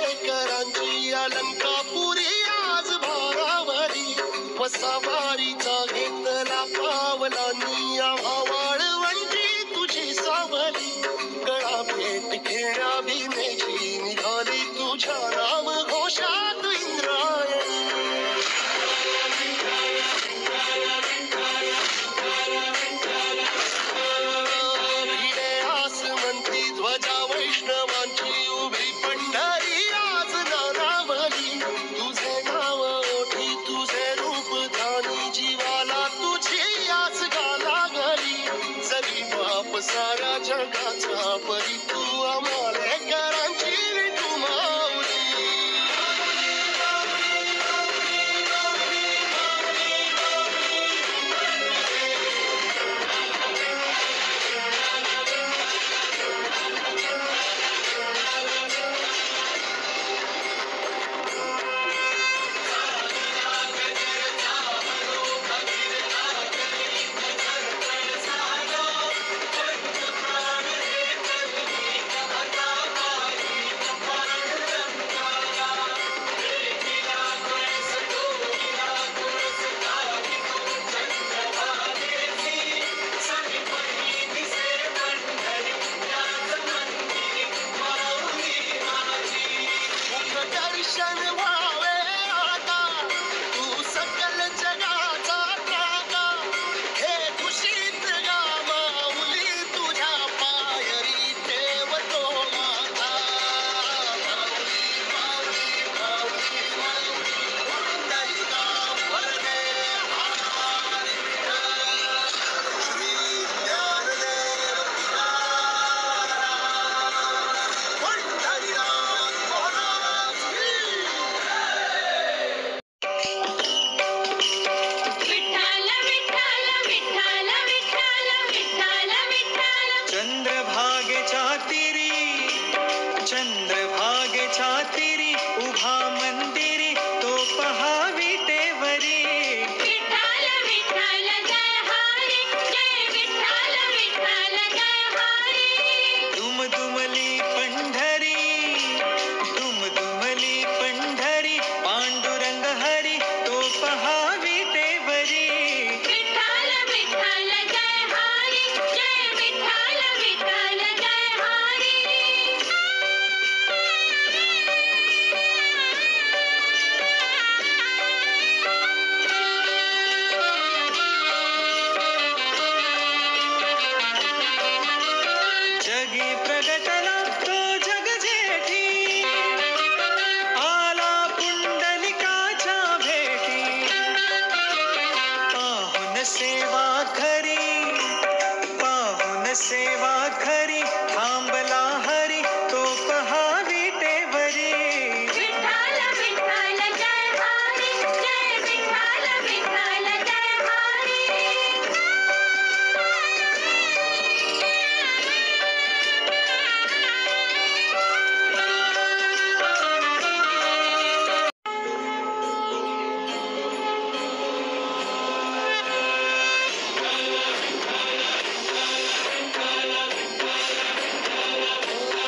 झालेकरांची अलंकापुरी आज भारावरी वसावारीचा घेतला पावलांनी वाळवंटी तुझी सावली गळा भेट घेण्या भिनेची निघाली तुझ्या नाम घोषात इंद्रायणी भिडे आसमंती ध्वजा वैष्णवांची उभी पंढरी आज नानावली तुझे नाव ओठी तुझे रूप धानी जीवाला तुझी आज गाला गली जरी बाप साऱ्या जगाचा परी तू आम्हालेकरांची विठू माऊली दर्शन व्हावे आता तू सकल जगाचा त्राता हे खुशीत गा माऊली तुझ्या पायरी ठेवतो माता माऊली माऊली माऊली माऊली वंदनिका वरदे हरी श्री ज्ञानदेव पंढरीनाथ महाराज चंद्रभागेच्या तीरी चंद्रभागेच्या तीरी उभा मंदिरी तो पहा विटेवरी दुमदुमली पंढरी दुमदुमली पंढरी पांडुरंग हरी तो पहा विटेवरी जगी प्रगटला तो जग जेठी आला पुंडलिकाच्या भेटी पाहुन सेवा खरी थांबला हरी तो पहा विटेवरी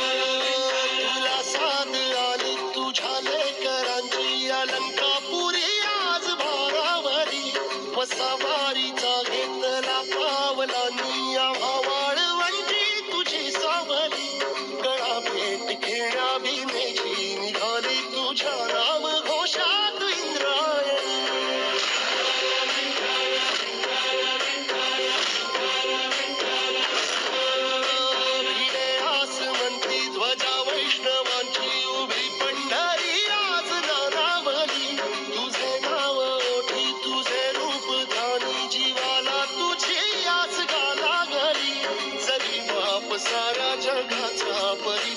तुला साथ आली तुझ्या लेकरांची अलंकापुरी आज भारावरी वसावारीचा घेतला पावलांनी वाळवंटी तुझी सावली गळा भेट घेण्या भिनेची निघाली तुझ्या नाम घोषात इंद्रायणी भिडे आसमंती ध्वजा वैष्णवांची उभी पंढरी आज नानावली तुझे नाव ओठी तुझे रूप धानी जीवाला तुझी आज गाला गली जरी बाप साऱ्या जगाचा परी